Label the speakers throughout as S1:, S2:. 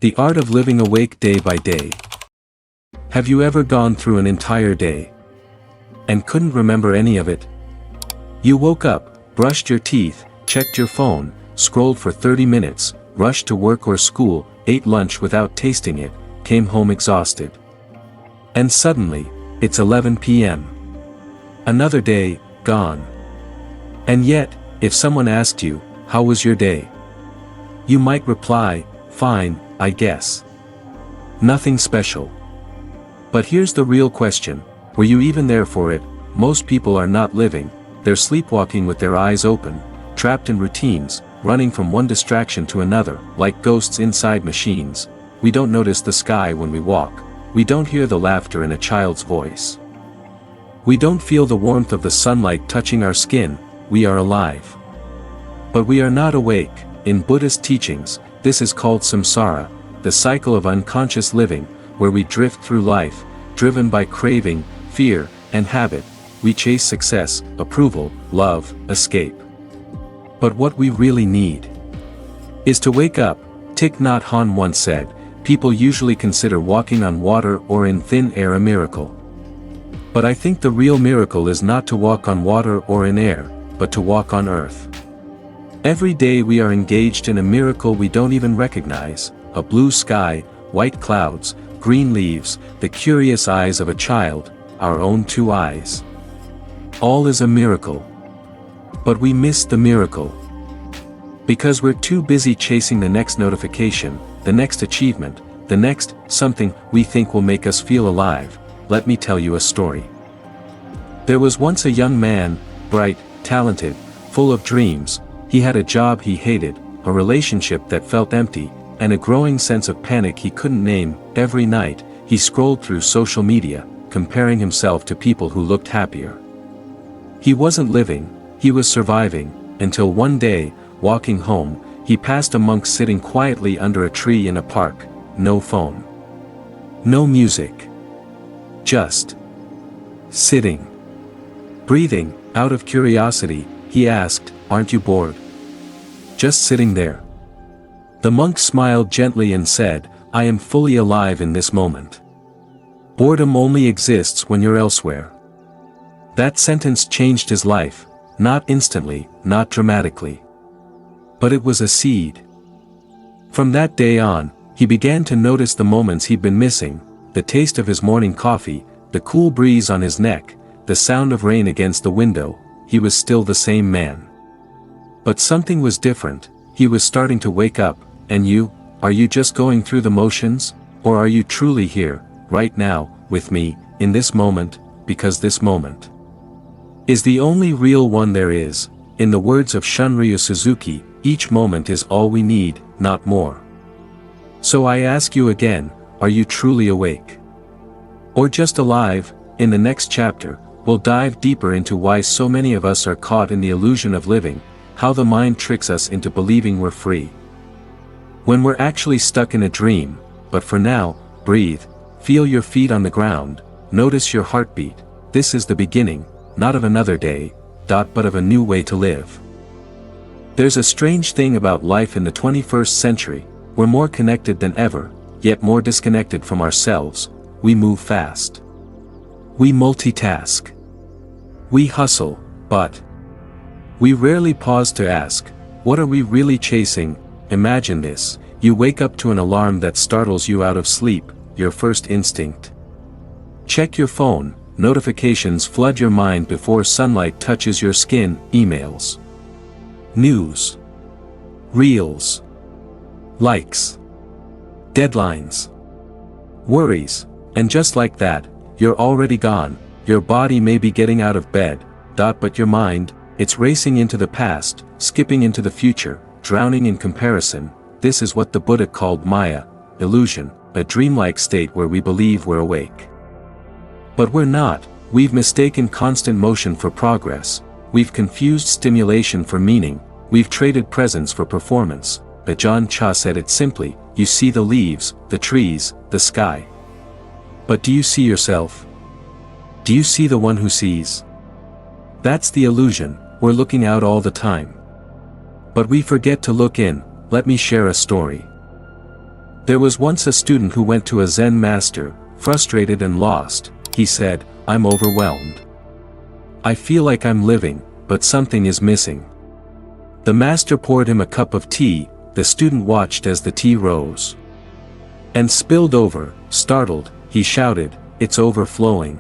S1: The art of living awake day by day. Have you ever gone through an entire day and couldn't remember any of it? You woke up, brushed your teeth, checked your phone, scrolled for 30 minutes, rushed to work or school, ate lunch without tasting it, came home exhausted. And suddenly, it's 11 p.m. Another day, gone. And yet, if someone asked you, how was your day? You might reply, fine, I guess. Nothing special. But here's the real question, were you even there for it? Most people are not living, they're sleepwalking with their eyes open, trapped in routines, running from one distraction to another, like ghosts inside machines. We don't notice the sky when we walk, we don't hear the laughter in a child's voice. We don't feel the warmth of the sunlight touching our skin, we are alive. But we are not awake. In Buddhist teachings, this is called samsara, the cycle of unconscious living, where we drift through life, driven by craving, fear, and habit. We chase success, approval, love, escape. But what we really need is to wake up. Thich Nhat Hanh once said, people usually consider walking on water or in thin air a miracle. But I think the real miracle is not to walk on water or in air, but to walk on earth. Every day we are engaged in a miracle we don't even recognize, a blue sky, white clouds, green leaves, the curious eyes of a child, our own two eyes. All is a miracle. But we miss the miracle. Because we're too busy chasing the next notification, the next achievement, the next something we think will make us feel alive. Let me tell you a story. There was once a young man, bright, talented, full of dreams. He had a job he hated, a relationship that felt empty, and a growing sense of panic he couldn't name. Every night, he scrolled through social media, comparing himself to people who looked happier. He wasn't living, he was surviving, until one day, walking home, he passed a monk sitting quietly under a tree in a park. No phone. No music. Just sitting. Breathing. Out of curiosity, he asked, "Aren't you bored?" Just sitting there. The monk smiled gently and said, "I am fully alive in this moment. Boredom only exists when you're elsewhere." That sentence changed his life, not instantly, not dramatically. But it was a seed. From that day on, he began to notice the moments he'd been missing, the taste of his morning coffee, the cool breeze on his neck, the sound of rain against the window. He was still the same man. But something was different. He was starting to wake up. And you, are you just going through the motions, or are you truly here, right now, with me, in this moment, because this moment is the only real one there is. In the words of Shunryu Suzuki, each moment is all we need, not more. So I ask you again, are you truly awake? Or just alive? In the next chapter, we'll dive deeper into why so many of us are caught in the illusion of living, how the mind tricks us into believing we're free when we're actually stuck in a dream. But for now, breathe, feel your feet on the ground, notice your heartbeat. This is the beginning, not of another day, but of a new way to live. There's a strange thing about life in the 21st century. We're more connected than ever, yet more disconnected from ourselves. We move fast. We multitask. We hustle, but we rarely pause to ask, what are we really chasing? Imagine this, you wake up to an alarm that startles you out of sleep, your first instinct. Check your phone, notifications flood your mind before sunlight touches your skin, emails, news, reels, likes, deadlines, worries, and just like that, you're already gone. Your body may be getting out of bed, but your mind, it's racing into the past, skipping into the future, drowning in comparison. This is what the Buddha called Maya, illusion, a dreamlike state where we believe we're awake. But we're not. We've mistaken constant motion for progress. We've confused stimulation for meaning. We've traded presence for performance. Ajahn Chah said it simply, you see the leaves, the trees, the sky. But do you see yourself? Do you see the one who sees? That's the illusion. We're looking out all the time. But we forget to look in. Let me share a story. There was once a student who went to a Zen master, frustrated and lost. He said, "I'm overwhelmed. I feel like I'm living, but something is missing." The master poured him a cup of tea. The student watched as the tea rose and spilled over. Startled, he shouted, "It's overflowing."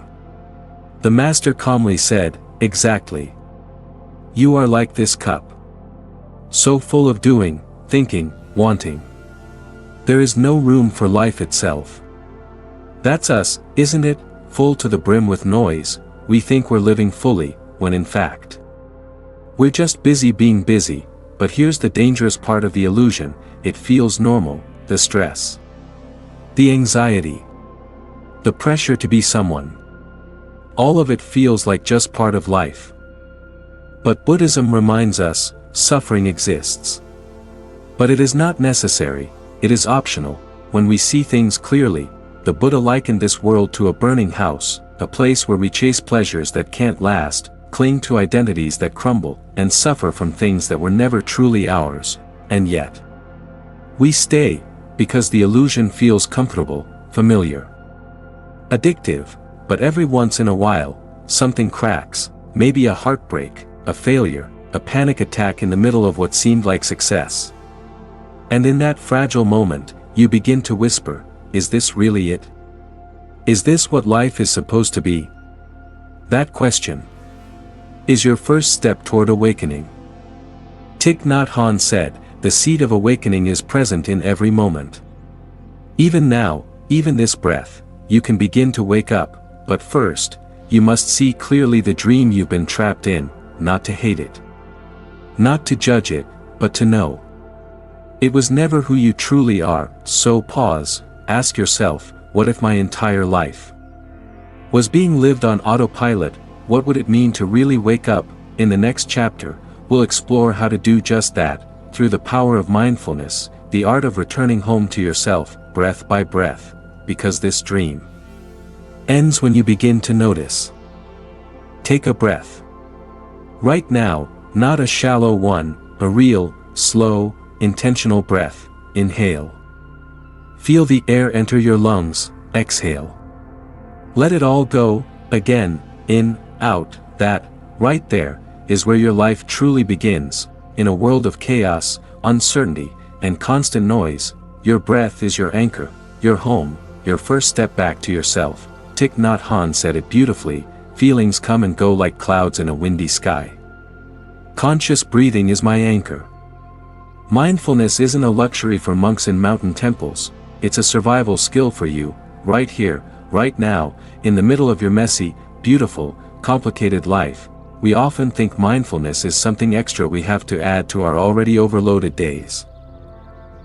S1: The master calmly said, "Exactly. You are like this cup. So full of doing, thinking, wanting. There is no room for life itself." That's us, isn't it? Full to the brim with noise, we think we're living fully, when in fact, we're just busy being busy. But here's the dangerous part of the illusion: it feels normal, the stress, the anxiety, the pressure to be someone. All of it feels like just part of life. But Buddhism reminds us, suffering exists. But it is not necessary, it is optional. When we see things clearly, the Buddha likened this world to a burning house, a place where we chase pleasures that can't last, cling to identities that crumble, and suffer from things that were never truly ours. And yet, we stay, because the illusion feels comfortable, familiar, addictive. But every once in a while, something cracks, maybe a heartbreak, a failure, a panic attack in the middle of what seemed like success. And in that fragile moment, you begin to whisper, is this really it? Is this what life is supposed to be? That question is your first step toward awakening. Thich Nhat Hanh said, the seed of awakening is present in every moment. Even now, even this breath, you can begin to wake up. But first, you must see clearly the dream you've been trapped in, not to hate it, not to judge it, but to know it was never who you truly are. So pause, ask yourself, what if my entire life was being lived on autopilot? What would it mean to really wake up? In the next chapter, we'll explore how to do just that, through the power of mindfulness, the art of returning home to yourself, breath by breath, because this dream ends when you begin to notice. Take a breath. Right now, not a shallow one, a real, slow, intentional breath. Inhale. Feel the air enter your lungs. Exhale. Let it all go. Again, in, out. That, right there, is where your life truly begins. In a world of chaos, uncertainty, and constant noise, your breath is your anchor, your home, your first step back to yourself. Thich Nhat Hanh said it beautifully, feelings come and go like clouds in a windy sky. Conscious breathing is my anchor. Mindfulness isn't a luxury for monks in mountain temples, it's a survival skill for you, right here, right now, in the middle of your messy, beautiful, complicated life. We often think mindfulness is something extra we have to add to our already overloaded days.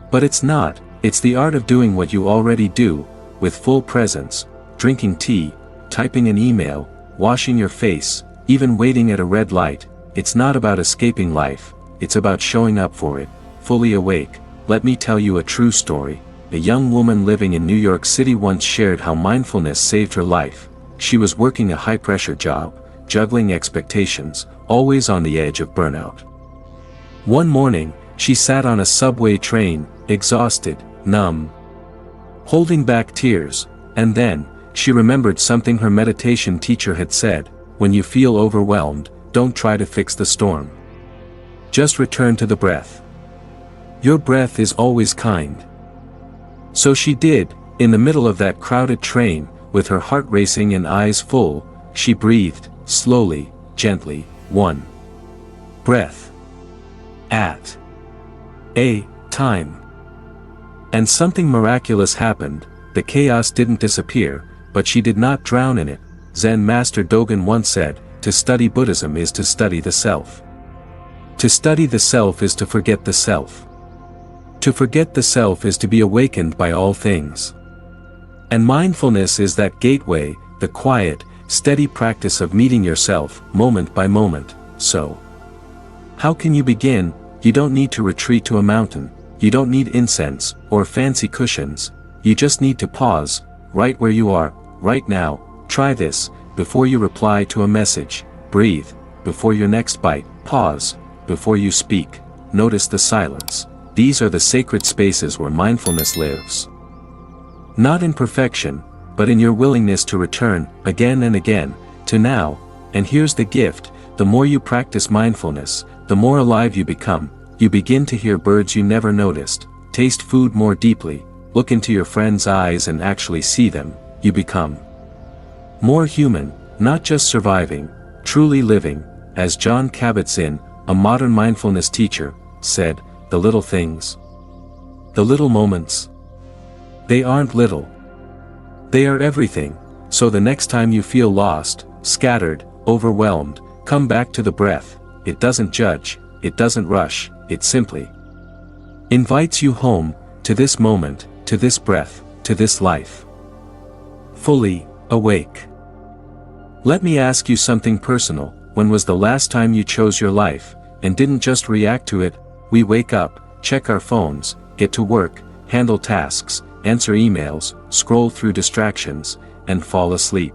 S1: But it's not, it's the art of doing what you already do, with full presence. Drinking tea, typing an email, washing your face, even waiting at a red light. It's not about escaping life, it's about showing up for it, fully awake. Let me tell you a true story. A young woman living in New York City once shared how mindfulness saved her life. She was working a high-pressure job, juggling expectations, always on the edge of burnout. One morning, she sat on a subway train, exhausted, numb, holding back tears, and then, she remembered something her meditation teacher had said: when you feel overwhelmed, don't try to fix the storm. Just return to the breath. Your breath is always kind. So she did. In the middle of that crowded train, with her heart racing and eyes full, she breathed, slowly, gently, one breath at a time. And something miraculous happened. The chaos didn't disappear, but she did not drown in it. Zen master Dōgen once said, to study Buddhism is to study the self. To study the self is to forget the self. To forget the self is to be awakened by all things. And mindfulness is that gateway, the quiet, steady practice of meeting yourself, moment by moment. So, how can you begin? You don't need to retreat to a mountain. You don't need incense, or fancy cushions. You just need to pause, right where you are, right now. Try this, before you reply to a message. Breathe, before your next bite. Pause, before you speak. Notice the silence. These are the sacred spaces where mindfulness lives. Not in perfection, but in your willingness to return, again and again, to now. And here's the gift: the more you practice mindfulness, the more alive you become. You begin to hear birds you never noticed, taste food more deeply, look into your friends' eyes and actually see them. You become more human, not just surviving, truly living. As Jon Kabat-Zinn, a modern mindfulness teacher, said, the little things, the little moments, they aren't little. They are everything. So the next time you feel lost, scattered, overwhelmed, come back to the breath. It doesn't judge, it doesn't rush, it simply invites you home, to this moment, to this breath, to this life. Fully awake. Let me ask you something personal. When was the last time you chose your life, and didn't just react to it? We wake up, check our phones, get to work, handle tasks, answer emails, scroll through distractions, and fall asleep.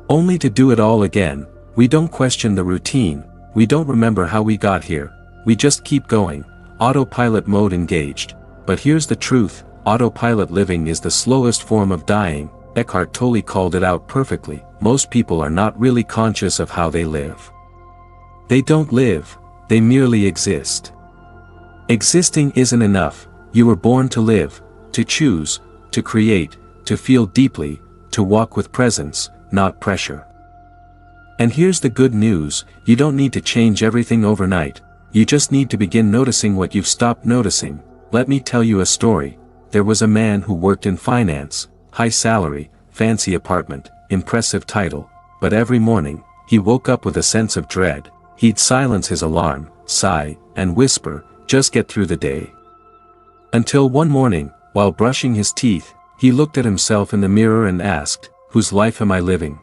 S1: Only to do it all again. We don't question the routine, we don't remember how we got here, we just keep going, autopilot mode engaged. But here's the truth: autopilot living is the slowest form of dying. Eckhart Tolle called it out perfectly. Most people are not really conscious of how they live. They don't live, they merely exist. Existing isn't enough. You were born to live, to choose, to create, to feel deeply, to walk with presence, not pressure. And here's the good news: you don't need to change everything overnight. You just need to begin noticing what you've stopped noticing. Let me tell you a story. There was a man who worked in finance, high salary, fancy apartment, impressive title, but every morning, he woke up with a sense of dread. He'd silence his alarm, sigh, and whisper, "Just get through the day." Until one morning, while brushing his teeth, he looked at himself in the mirror and asked, "Whose life am I living?"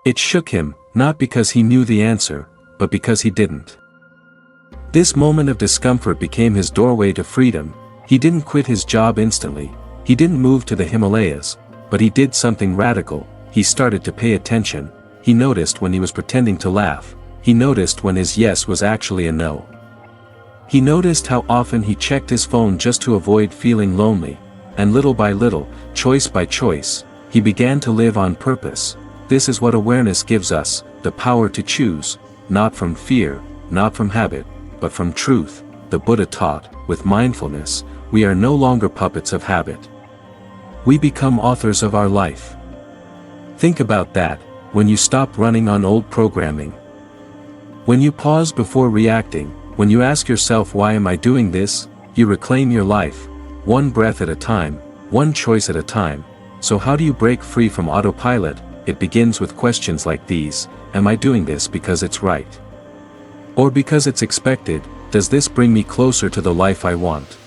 S1: It shook him, not because he knew the answer, but because he didn't. This moment of discomfort became his doorway to freedom. He didn't quit his job instantly. He didn't move to the Himalayas, but he did something radical. He started to pay attention. He noticed when he was pretending to laugh. He noticed when his yes was actually a no. He noticed how often he checked his phone just to avoid feeling lonely. And little by little, choice by choice, he began to live on purpose. This is what awareness gives us: the power to choose, not from fear, not from habit, but from truth. The Buddha taught, with mindfulness, we are no longer puppets of habit. We become authors of our life. Think about that: when you stop running on old programming. When you pause before reacting, when you ask yourself, why am I doing this? You reclaim your life, one breath at a time, one choice at a time. So how do you break free from autopilot? It begins with questions like these: am I doing this because it's right? Or because it's expected? Does this bring me closer to the life I want?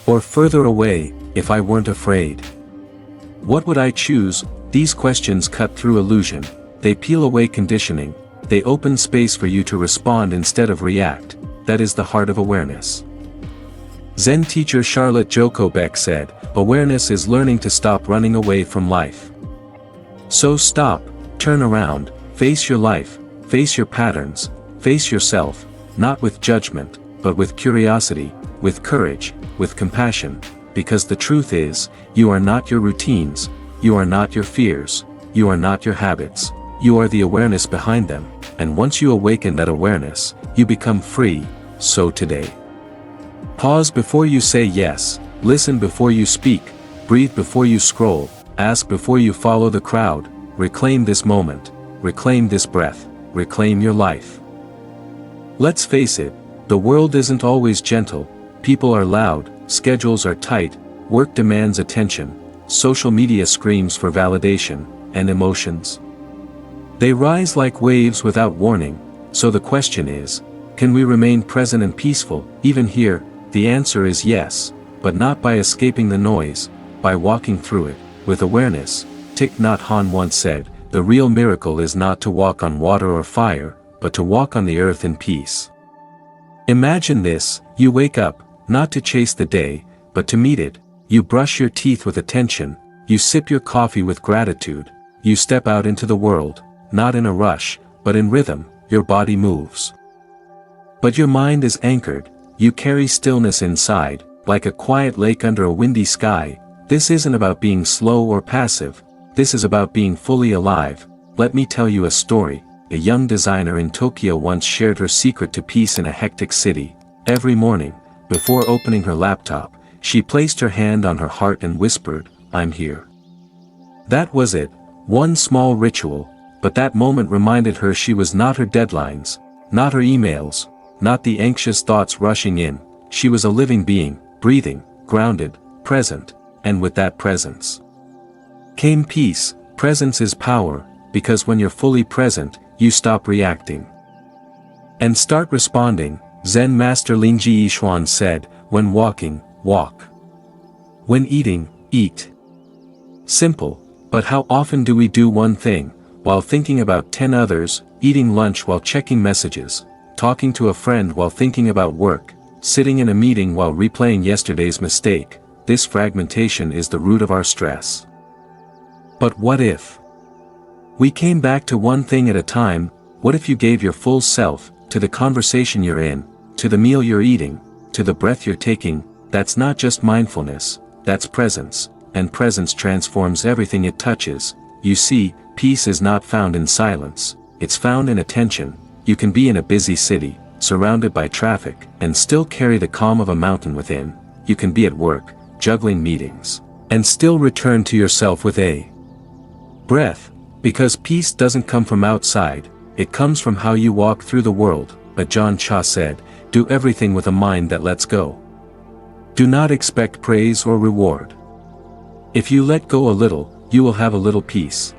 S1: Or further away, if I weren't afraid? What would I choose? These questions cut through illusion. They peel away conditioning. They open space for you to respond instead of react. That is the heart of awareness. Zen teacher Charlotte Joko Beck said, "Awareness is learning to stop running away from life." So stop, turn around, face your life, face your patterns, face yourself, not with judgment, but with curiosity, with courage, with compassion, because the truth is, you are not your routines, you are not your fears, you are not your habits, you are the awareness behind them, and once you awaken that awareness, you become free. So today, pause before you say yes, listen before you speak, breathe before you scroll, ask before you follow the crowd. Reclaim this moment, reclaim this breath, reclaim your life. Let's face it, the world isn't always gentle. People are loud, schedules are tight, work demands attention, social media screams for validation, and emotions, they rise like waves without warning. So the question is, can we remain present and peaceful, even here? The answer is yes, but not by escaping the noise, by walking through it, with awareness. Thich Nhat Hanh once said, "The real miracle is not to walk on water or fire, but to walk on the earth in peace." Imagine this: you wake up, not to chase the day, but to meet it. You brush your teeth with attention, you sip your coffee with gratitude, you step out into the world, not in a rush, but in rhythm. Your body moves, but your mind is anchored. You carry stillness inside, like a quiet lake under a windy sky. This isn't about being slow or passive, this is about being fully alive. Let me tell you a story. A young designer in Tokyo once shared her secret to peace in a hectic city. Every morning, before opening her laptop, she placed her hand on her heart and whispered, "I'm here." That was it, one small ritual, but that moment reminded her she was not her deadlines, not her emails, not the anxious thoughts rushing in. She was a living being, breathing, grounded, present, and with that presence came peace. Presence is power, because when you're fully present, you stop reacting and start responding. Zen master Lingji Yishuan said, "When walking, walk. When eating, eat." Simple, but how often do we do one thing, while thinking about 10 others, eating lunch while checking messages, talking to a friend while thinking about work, sitting in a meeting while replaying yesterday's mistake? This fragmentation is the root of our stress. But what if we came back to one thing at a time? What if you gave your full self to the conversation you're in, to the meal you're eating, to the breath you're taking? That's not just mindfulness, that's presence, and presence transforms everything it touches. You see, peace is not found in silence, it's found in attention. You can be in a busy city, surrounded by traffic, and still carry the calm of a mountain within. You can be at work, juggling meetings, and still return to yourself with a breath. Because peace doesn't come from outside, it comes from how you walk through the world. Ajahn Chah said, "Do everything with a mind that lets go. Do not expect praise or reward. If you let go a little, you will have a little peace.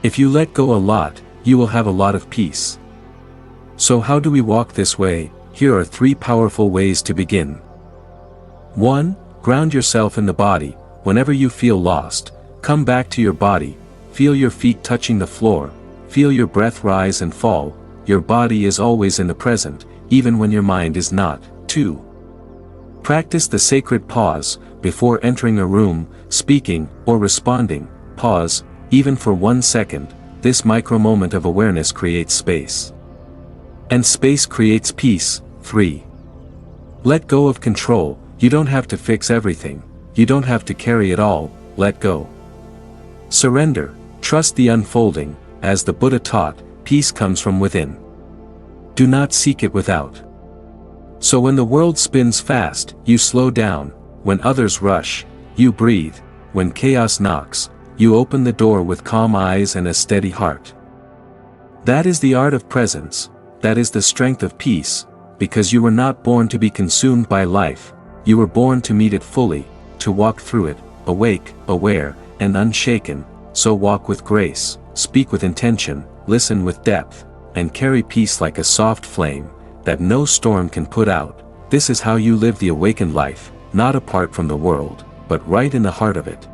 S1: If you let go a lot, you will have a lot of peace." So how do we walk this way? Here are 3 powerful ways to begin. 1. Ground yourself in the body. Whenever you feel lost, come back to your body. Feel your feet touching the floor. Feel your breath rise and fall. Your body is always in the present, even when your mind is not. 2. Practice the sacred pause. Before entering a room, speaking, or responding, pause, even for 1 second. This micro moment of awareness creates space. And space creates peace. 3. Let go of control. You don't have to fix everything. You don't have to carry it all. Let go. Surrender. Trust the unfolding. As the Buddha taught, peace comes from within. Do not seek it without. So when the world spins fast, you slow down. When others rush, you breathe. When chaos knocks, you open the door with calm eyes and a steady heart. That is the art of presence. That is the strength of peace, because you were not born to be consumed by life. You were born to meet it fully, to walk through it, awake, aware, and unshaken. So walk with grace, speak with intention, listen with depth, and carry peace like a soft flame that no storm can put out. This is how you live the awakened life, not apart from the world, but right in the heart of it.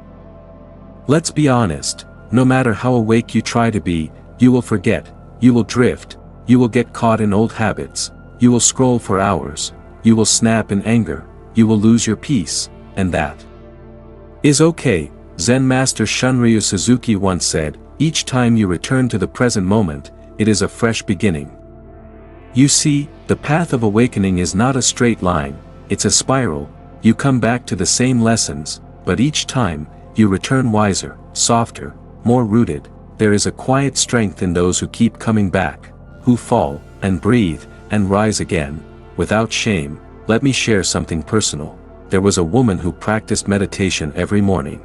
S1: Let's be honest, no matter how awake you try to be, you will forget, you will drift, you will get caught in old habits, you will scroll for hours, you will snap in anger, you will lose your peace, and that is okay. Zen master Shunryu Suzuki once said, "Each time you return to the present moment, it is a fresh beginning." You see, the path of awakening is not a straight line, it's a spiral. You come back to the same lessons, but each time, you return wiser, softer, more rooted. There is a quiet strength in those who keep coming back, who fall, and breathe, and rise again, without shame. Let me share something personal. There was a woman who practiced meditation every morning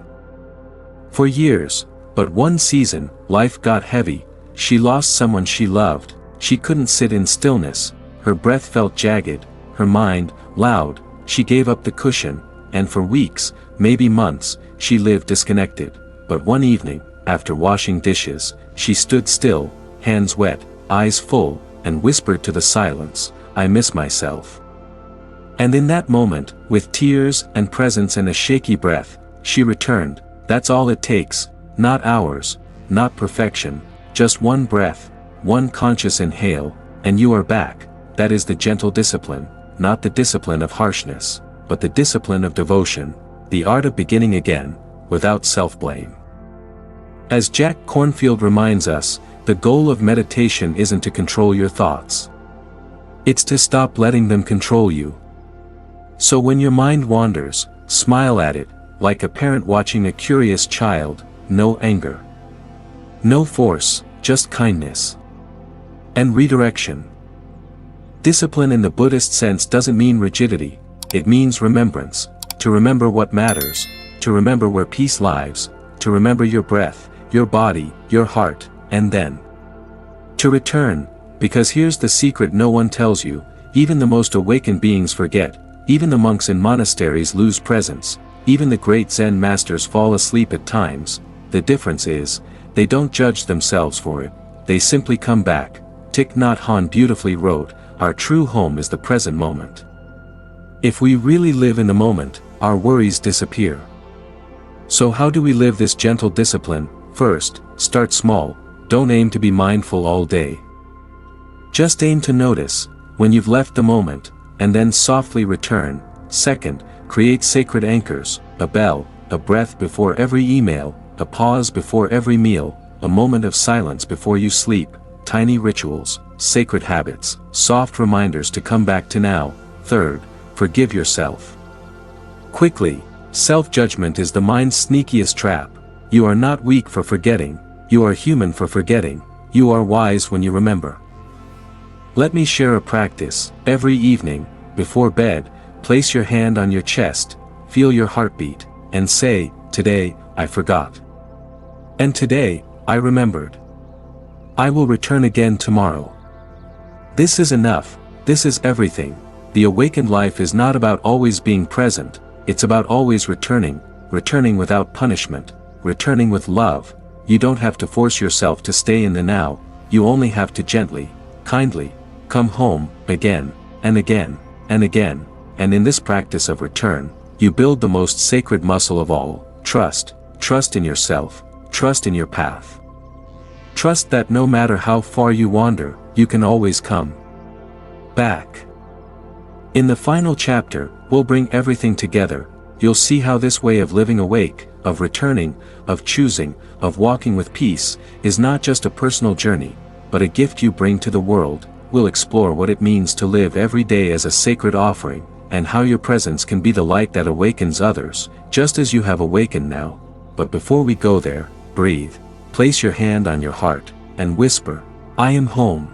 S1: for years, but one season, life got heavy. She lost someone she loved. She couldn't sit in stillness. Her breath felt jagged, her mind, loud. She gave up the cushion, and for weeks, maybe months, she lived disconnected. But one evening, after washing dishes, she stood still, hands wet, eyes full, and whispered to the silence, "I miss myself." And in that moment, with tears and presence and a shaky breath, she returned. That's all it takes, not hours, not perfection, just one breath, one conscious inhale, and you are back. That is the gentle discipline, not the discipline of harshness, but the discipline of devotion, the art of beginning again, without self-blame. As Jack Kornfield reminds us, the goal of meditation isn't to control your thoughts. It's to stop letting them control you. So when your mind wanders, smile at it, like a parent watching a curious child, no anger. No force, just kindness. And redirection. Discipline in the Buddhist sense doesn't mean rigidity, it means remembrance, to remember what matters, to remember where peace lies, to remember your breath, your body, your heart, and then to return, because here's the secret no one tells you, even the most awakened beings forget, even the monks in monasteries lose presence, even the great Zen masters fall asleep at times. The difference is, they don't judge themselves for it, they simply come back. Thich Nhat Hanh beautifully wrote, "Our true home is the present moment." If we really live in the moment, our worries disappear. So how do we live this gentle discipline? First, start small, don't aim to be mindful all day. Just aim to notice, when you've left the moment, and then softly return. Second, create sacred anchors, a bell, a breath before every email, a pause before every meal, a moment of silence before you sleep, tiny rituals, sacred habits, soft reminders to come back to now. Third, forgive yourself. Quickly, self-judgment is the mind's sneakiest trap. You are not weak for forgetting, you are human for forgetting, you are wise when you remember. Let me share a practice. Every evening, before bed, place your hand on your chest, feel your heartbeat, and say, "Today, I forgot. And today, I remembered. I will return again tomorrow." This is enough, this is everything. The awakened life is not about always being present, it's about always returning, returning without punishment, returning with love. You don't have to force yourself to stay in the now, you only have to gently, kindly, come home, again, and again, and again, and in this practice of return, you build the most sacred muscle of all, trust. Trust in yourself, trust in your path. Trust that no matter how far you wander, you can always come back. In the final chapter, we'll bring everything together. You'll see how this way of living awake, of returning, of choosing, of walking with peace, is not just a personal journey, but a gift you bring to the world. We'll explore what it means to live every day as a sacred offering, and how your presence can be the light that awakens others, just as you have awakened now. But before we go there, breathe, place your hand on your heart, and whisper, "I am home."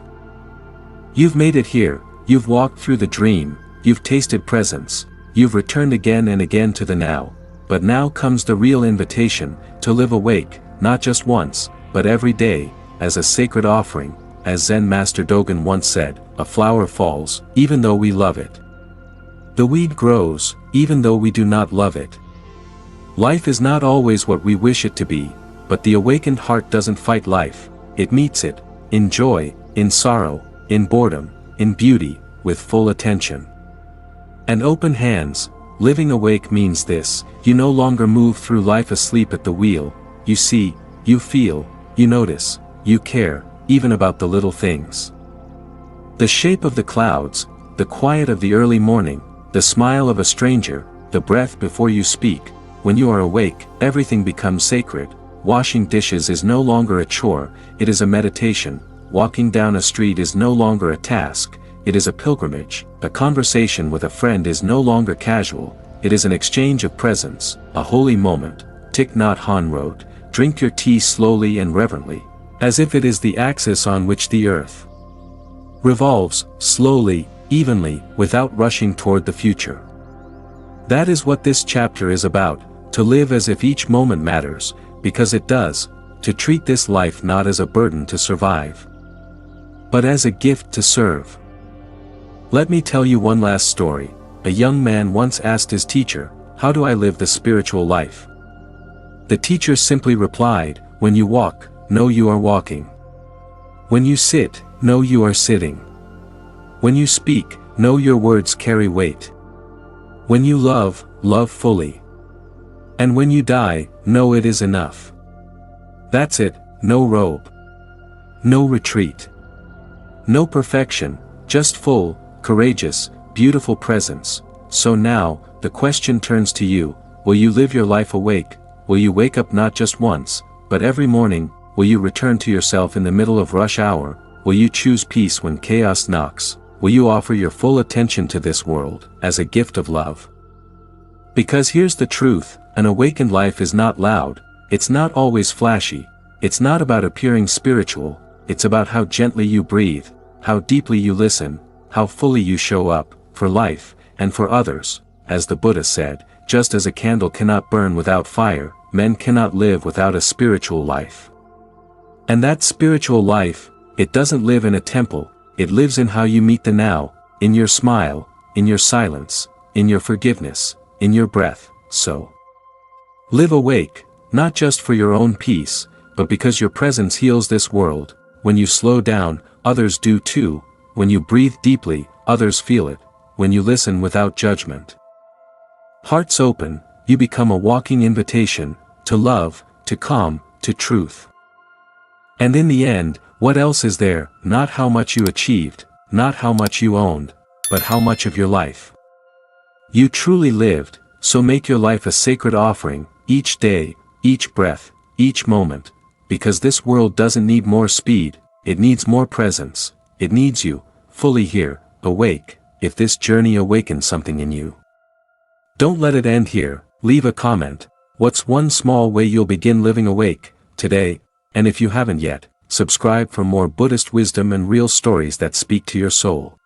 S1: You've made it here, you've walked through the dream, you've tasted presence, you've returned again and again to the now. But now comes the real invitation, to live awake, not just once, but every day, as a sacred offering. As Zen Master Dōgen once said, "A flower falls, even though we love it. The weed grows, even though we do not love it." Life is not always what we wish it to be, but the awakened heart doesn't fight life, it meets it, in joy, in sorrow, in boredom, in beauty, with full attention and open hands. Living awake means this: you no longer move through life asleep at the wheel, you see, you feel, you notice, you care, even about the little things. The shape of the clouds, the quiet of the early morning, the smile of a stranger, the breath before you speak. When you are awake, everything becomes sacred. Washing dishes is no longer a chore, it is a meditation. Walking down a street is no longer a task, it is a pilgrimage. A conversation with a friend is no longer casual, it is an exchange of presence, a holy moment. Thich Nhat Hanh wrote, "Drink your tea slowly and reverently, as if it is the axis on which the earth revolves, slowly, evenly, without rushing toward the future." That is what this chapter is about, to live as if each moment matters, because it does, to treat this life not as a burden to survive, but as a gift to serve. Let me tell you one last story. A young man once asked his teacher, "How do I live the spiritual life?" The teacher simply replied, "When you walk, know you are walking. When you sit, know you are sitting. When you speak, know your words carry weight. When you love, love fully. And when you die, know it is enough." That's it, no robe. No retreat. No perfection, just full, courageous, beautiful presence. So now, the question turns to you: will you live your life awake? Will you wake up not just once, but every morning? Will you return to yourself in the middle of rush hour? Will you choose peace when chaos knocks? Will you offer your full attention to this world, as a gift of love? Because here's the truth, An awakened life is not loud, it's not always flashy, it's not about appearing spiritual, it's about how gently you breathe, how deeply you listen, how fully you show up, for life, and for others. As the Buddha said, just as a candle cannot burn without fire, men cannot live without a spiritual life. And that spiritual life, it doesn't live in a temple, it lives in how you meet the now, in your smile, in your silence, in your forgiveness, in your breath. So live awake, not just for your own peace, but because your presence heals this world. When you slow down, others do too. When you breathe deeply, others feel it. When you listen without judgment. Hearts open, you become a walking invitation, to love, to calm, to truth. And in the end, what else is there? Not how much you achieved, not how much you owned, but how much of your life you truly lived. So make your life a sacred offering, each day, each breath, each moment, because this world doesn't need more speed, it needs more presence, it needs you, fully here, awake. If this journey awakens something in you, don't let it end here. Leave a comment. What's one small way you'll begin living awake today? And if you haven't yet, subscribe for more Buddhist wisdom and real stories that speak to your soul.